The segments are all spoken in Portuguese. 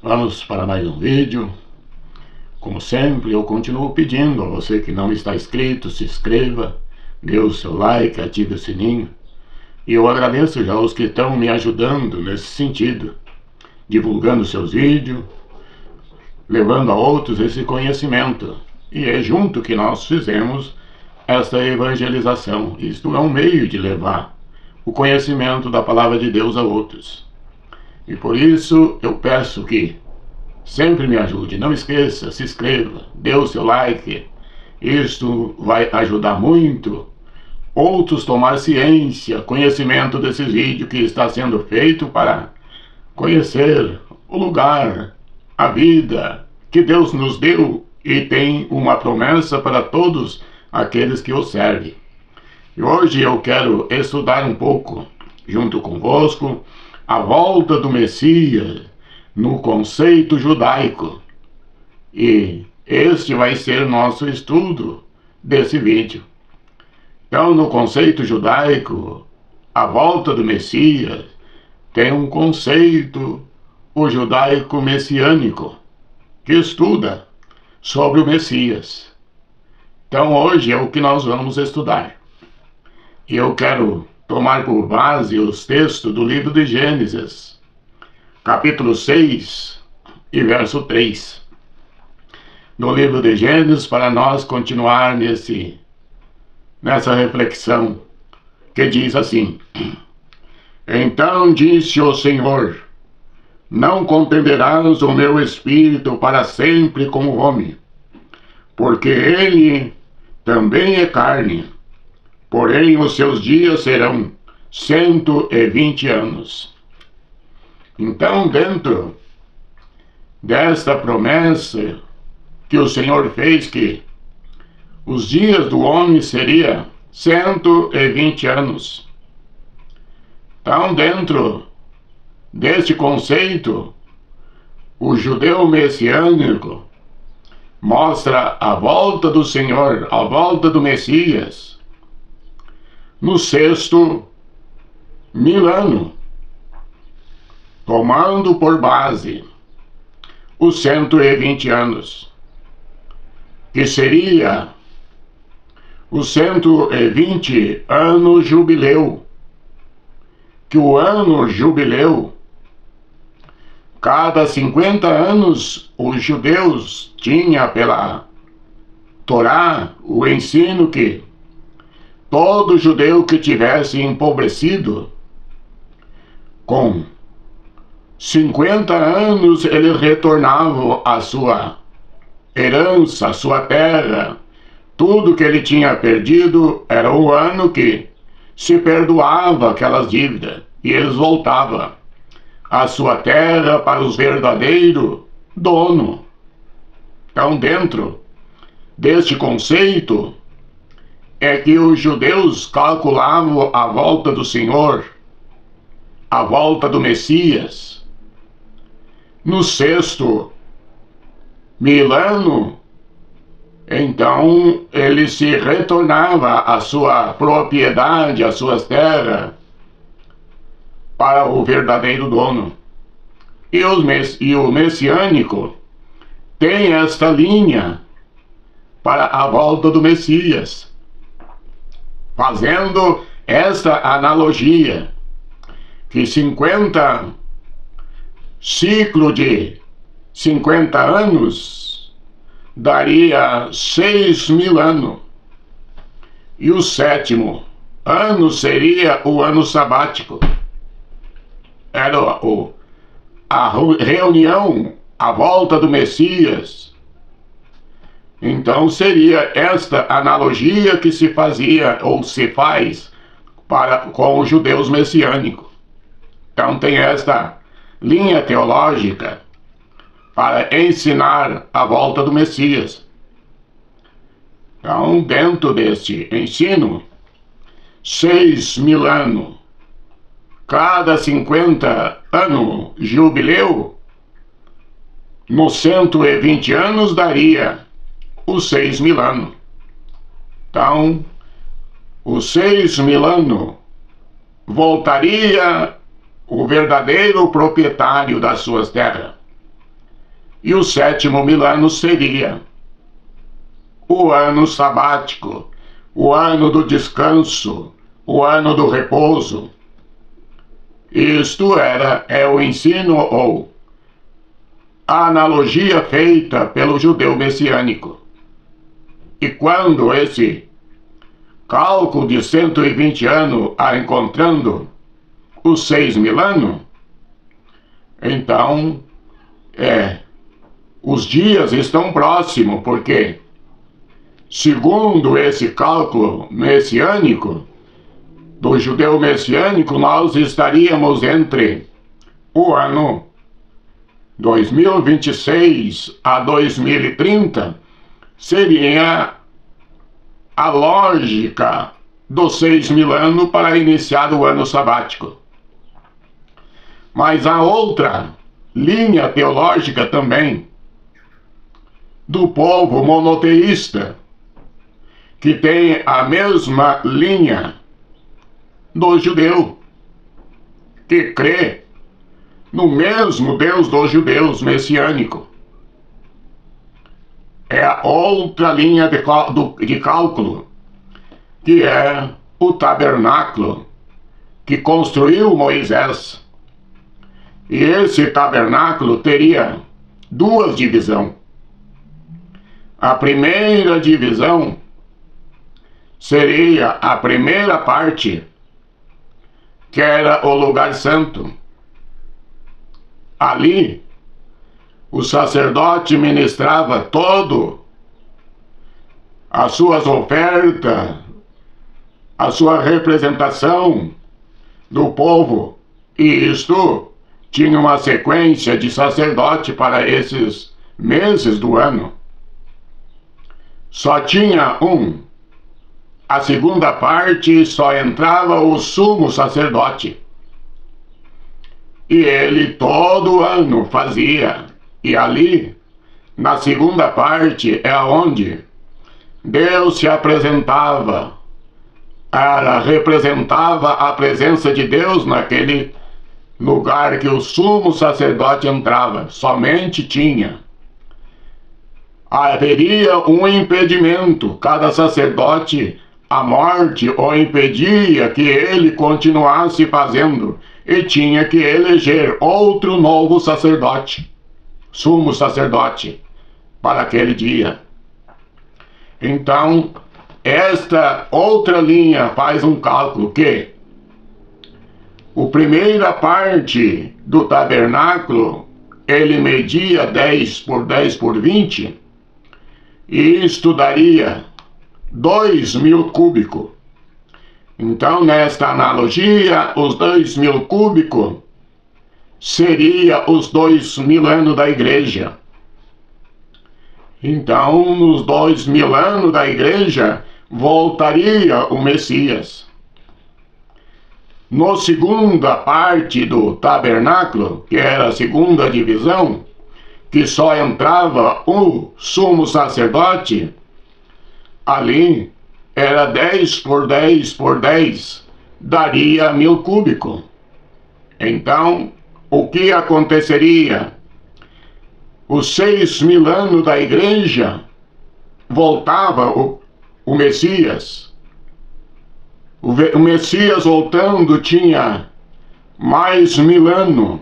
Vamos para mais um vídeo. Como sempre, eu continuo pedindo a você que não está inscrito, se inscreva, dê o seu like, ative o sininho. E eu agradeço já os que estão me ajudando nesse sentido, divulgando seus vídeos, levando a outros esse conhecimento. E é junto que nós fizemos esta evangelização. Isto é um meio de levar o conhecimento da palavra de Deus a outros. E por isso eu peço que sempre me ajude. Não esqueça, se inscreva, dê o seu like. Isto vai ajudar muito outros tomar ciência, conhecimento desses vídeos que está sendo feito para conhecer o lugar, a vida que Deus nos deu e tem uma promessa para todos aqueles que o servem. E hoje eu quero estudar um pouco, junto convosco, a volta do Messias no conceito judaico. E este vai ser nosso estudo desse vídeo. Então, no conceito judaico, a volta do Messias tem um conceito, o judaico messiânico, que estuda sobre o Messias. Então, hoje é o que nós vamos estudar. E eu quero tomar por base os textos do livro de Gênesis, capítulo 6 e verso 3. No livro de Gênesis, para nós continuar nessa reflexão, que diz assim: Então disse o Senhor: Não contenderás o meu espírito para sempre com o homem, porque ele também é carne, porém os seus dias serão 120 anos. Então, dentro desta promessa que o Senhor fez, que os dias do homem seriam 120 anos. Então, dentro deste conceito, o judeu messiânico mostra a volta do Senhor, a volta do Messias, no 6º milênio, tomando por base os 120 anos, que seria os 120 anos jubileu, que o ano jubileu, cada 50 anos os judeus tinham pela Torá o ensino que todo judeu que tivesse empobrecido, com 50 anos ele retornava à sua herança, à sua terra. Tudo que ele tinha perdido era o ano que se perdoava aquelas dívidas e eles voltavam à sua terra para os verdadeiros donos. Então, dentro deste conceito, é que os judeus calculavam a volta do Senhor, a volta do Messias, no 6º milênio. Então ele se retornava à sua propriedade, às suas terras, para o verdadeiro dono. E o messiânico tem esta linha para a volta do Messias, fazendo esta analogia, que 50 ciclo de 50 anos daria 6.000 anos, e o 7º ano seria o ano sabático. Era a reunião, a volta do Messias. Então seria esta analogia que se fazia ou se faz com os judeus messiânicos. Então tem esta linha teológica para ensinar a volta do Messias. Então, dentro deste ensino, 6.000 anos, cada 50 anos jubileu, nos 120 anos daria os 6.000 anos. Então, os 6.000 anos voltaria o verdadeiro proprietário das suas terras. E o 7º milênio seria o ano sabático, o ano do descanso, o ano do repouso. Isto é o ensino ou a analogia feita pelo judeu messiânico. E quando esse cálculo de 120 anos a encontrando os 6.000 anos, então os dias estão próximos, porque segundo esse cálculo messiânico, do judeu messiânico, nós estaríamos entre o ano 2026 a 2030, seria a lógica dos 6.000 anos para iniciar o ano sabático. Mas há outra linha teológica também, do povo monoteísta, que tem a mesma linha do judeu, que crê no mesmo Deus dos judeus messiânico. É a outra linha de cálculo, que é o tabernáculo que construiu Moisés. E esse tabernáculo teria duas divisões. A primeira divisão seria a primeira parte, que era o lugar santo. Ali, o sacerdote ministrava todo as suas ofertas, a sua representação do povo, e isto tinha uma sequência de sacerdote para esses meses do ano. Só tinha a segunda parte só entrava o sumo sacerdote. E ele todo ano fazia. E ali, na segunda parte, é onde Deus se apresentava. Ela representava a presença de Deus naquele lugar que o sumo sacerdote entrava. Somente tinha. Haveria um impedimento. Cada sacerdote, a morte o impedia que ele continuasse fazendo. E tinha que eleger outro novo sacerdote, sumo sacerdote, para aquele dia. Então, esta outra linha faz um cálculo que a primeira parte do tabernáculo, ele media 10 por 10 por 20, e isto daria 2.000 cúbicos. Então, nesta analogia, os 2.000 cúbicos seria os 2.000 anos da igreja. Então, nos 2.000 anos da igreja, voltaria o Messias. Na segunda parte do tabernáculo, que era a segunda divisão, que só entrava o sumo sacerdote, ali era 10 por 10 por 10, daria 1.000 cúbicos. Então, o que aconteceria? Os 6.000 anos da igreja, voltava o Messias. O Messias voltando tinha mais 1.000 anos,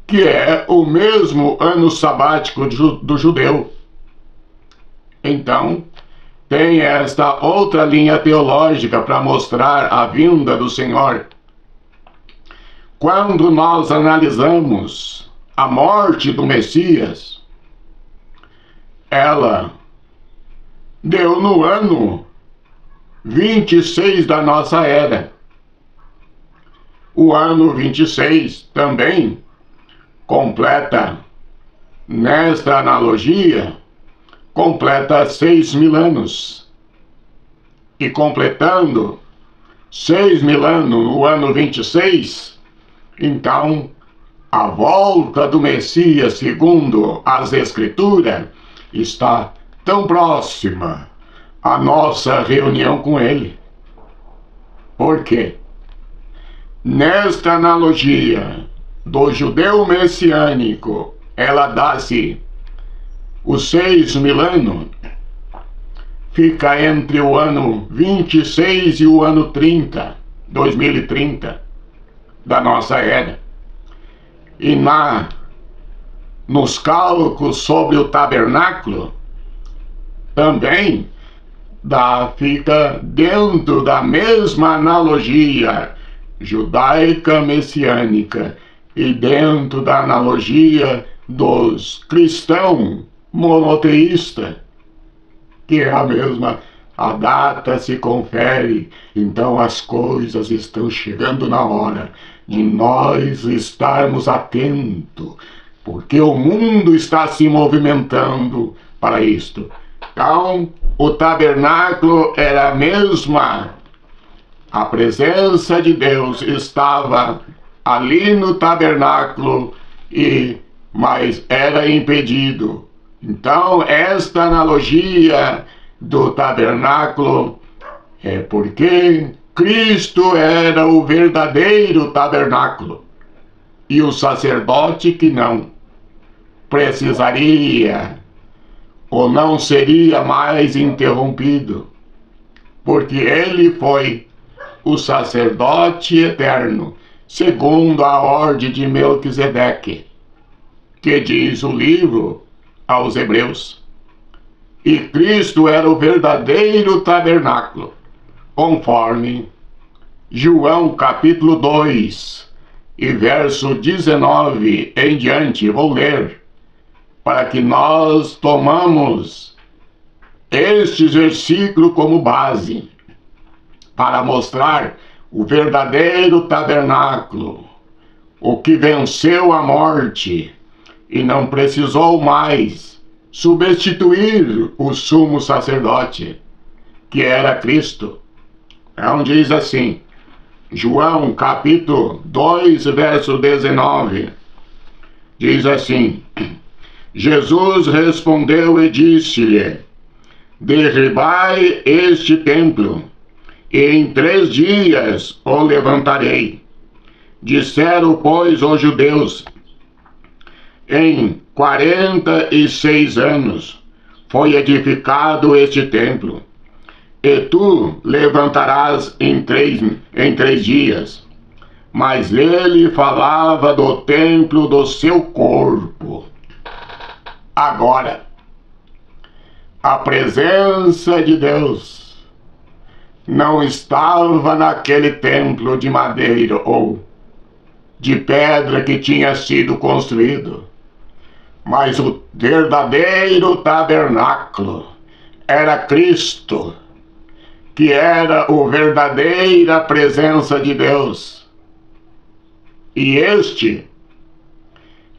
que é o mesmo ano sabático do judeu. Então, tem esta outra linha teológica para mostrar a vinda do Senhor. Quando nós analisamos a morte do Messias, ela deu no ano 26 da nossa era. O ano 26 também completa, nesta analogia, completa 6.000 anos. E completando 6.000 anos no ano 26, então a volta do Messias, segundo as Escrituras, está tão próxima a nossa reunião com ele. Por quê? Nesta analogia do judeu messiânico ela dá-se os 6.000 anos, fica entre o ano 26 e o ano 30, 2030, da nossa era. E nos cálculos sobre o tabernáculo, também fica dentro da mesma analogia judaica messiânica e dentro da analogia dos cristãos monoteístas, que é a mesma, a data se confere. Então as coisas estão chegando na hora de nós estarmos atentos, porque o mundo está se movimentando para isto. Então, o tabernáculo era a mesma, a presença de Deus estava ali no tabernáculo, mas era impedido. Então, esta analogia do tabernáculo é porque Cristo era o verdadeiro tabernáculo, e o sacerdote que não precisaria ou não seria mais interrompido, porque ele foi o sacerdote eterno, segundo a ordem de Melquisedeque, que diz o livro aos Hebreus. E Cristo era o verdadeiro tabernáculo, conforme João capítulo 2 e verso 19 em diante. Vou ler para que nós tomamos este versículo como base para mostrar o verdadeiro tabernáculo, o que venceu a morte e não precisou mais substituir o sumo sacerdote, que era Cristo. Então diz assim, João capítulo 2, verso 19, diz assim: Jesus respondeu e disse-lhe: derribai este templo, e em 3 dias o levantarei. Disseram, pois, os judeus: em 46 anos foi edificado este templo, e tu levantarás em três dias. Mas ele falava do templo do seu corpo. Agora, a presença de Deus não estava naquele templo de madeira ou de pedra que tinha sido construído, mas o verdadeiro tabernáculo era Cristo, que era a verdadeira presença de Deus. E este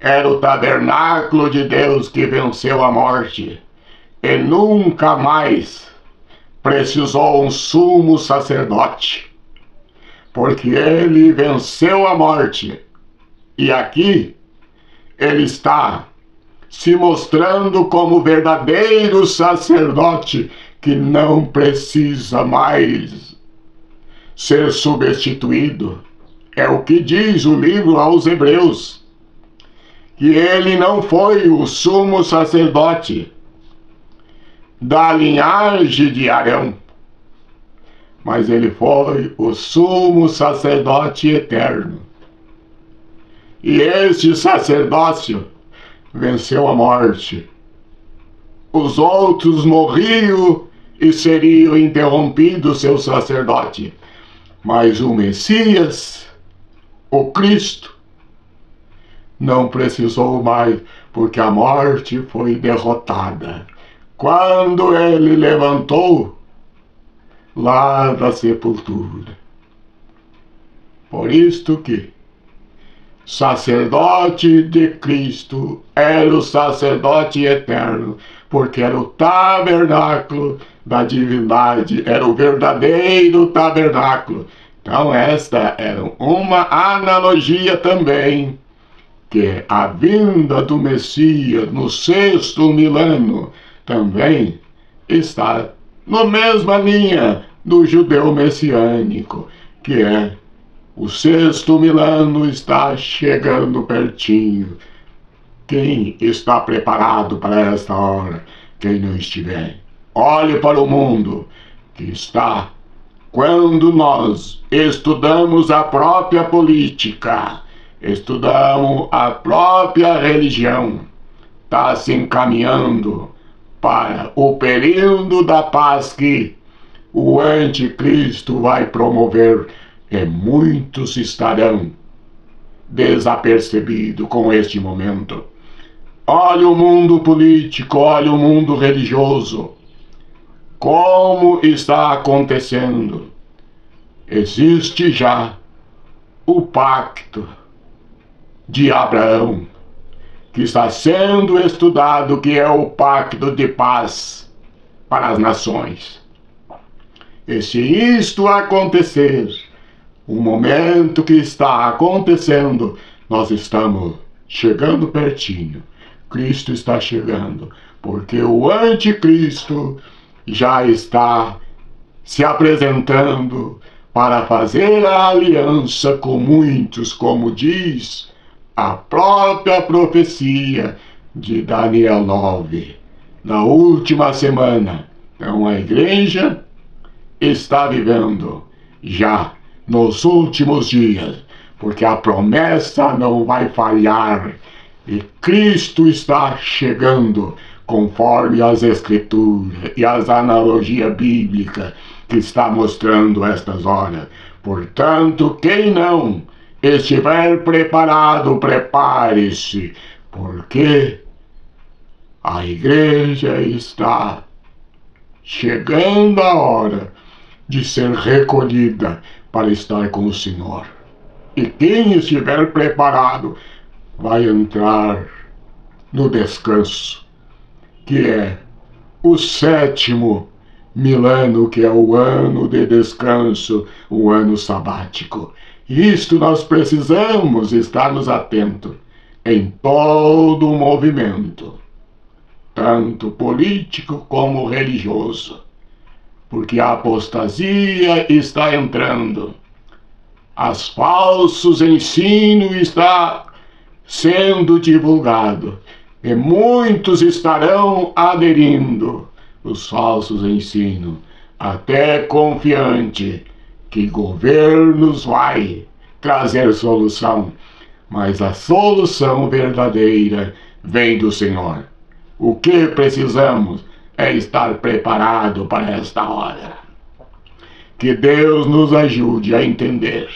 era o tabernáculo de Deus que venceu a morte e nunca mais precisou um sumo sacerdote, porque ele venceu a morte. E aqui ele está se mostrando como verdadeiro sacerdote que não precisa mais ser substituído. É o que diz o livro aos Hebreus, que ele não foi o sumo sacerdote da linhagem de Arão, mas ele foi o sumo sacerdote eterno. E este sacerdócio venceu a morte. Os outros morriam e seriam interrompidos seu sacerdote, mas o Messias, o Cristo, não precisou mais, porque a morte foi derrotada quando ele levantou lá da sepultura. Por isto que sacerdote de Cristo era o sacerdote eterno, porque era o tabernáculo da divindade, era o verdadeiro tabernáculo. Então esta era uma analogia também, que a vinda do Messias no 6º milênio também está na mesma linha do judeu messiânico, que é o 6º milênio está chegando pertinho. Quem está preparado para esta hora? Quem não estiver. Olhe para o mundo que está. Quando nós estudamos a própria política, estudamos a própria religião, está se encaminhando para o período da paz que o anticristo vai promover, e muitos estarão desapercebidos com este momento. Olha o mundo político, olha o mundo religioso. Como está acontecendo? Existe já o pacto de Abraão, que está sendo estudado, que é o pacto de paz para as nações. E se isto acontecer, o momento que está acontecendo, nós estamos chegando pertinho. Cristo está chegando, porque o anticristo já está se apresentando para fazer a aliança com muitos, como diz a própria profecia de Daniel 9, na última semana. Então a igreja está vivendo já nos últimos dias, porque a promessa não vai falhar e Cristo está chegando, conforme as escrituras e as analogias bíblicas que está mostrando estas horas. Portanto, quem não estiver preparado, prepare-se, porque a igreja está chegando a hora de ser recolhida para estar com o Senhor. E quem estiver preparado vai entrar no descanso, que é o 7º milênio, que é o ano de descanso, o ano sabático. Isto nós precisamos estarmos atentos em todo o movimento, tanto político como religioso, porque a apostasia está entrando, os falsos ensinos estão sendo divulgados, e muitos estarão aderindo os falsos ensinos, até confiante que governos vai trazer solução, mas a solução verdadeira vem do Senhor. O que precisamos é estar preparado para esta hora. Que Deus nos ajude a entender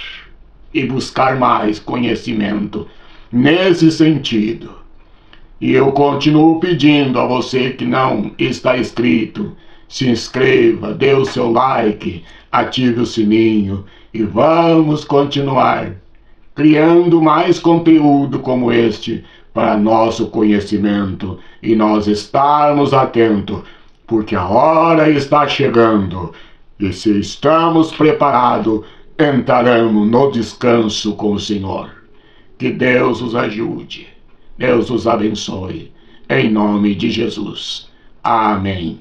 e buscar mais conhecimento nesse sentido. E eu continuo pedindo a você que não está inscrito, se inscreva, dê o seu like, ative o sininho e vamos continuar criando mais conteúdo como este para nosso conhecimento e nós estarmos atentos, porque a hora está chegando e se estamos preparados, entraremos no descanso com o Senhor. Que Deus os ajude, Deus os abençoe, em nome de Jesus. Amém.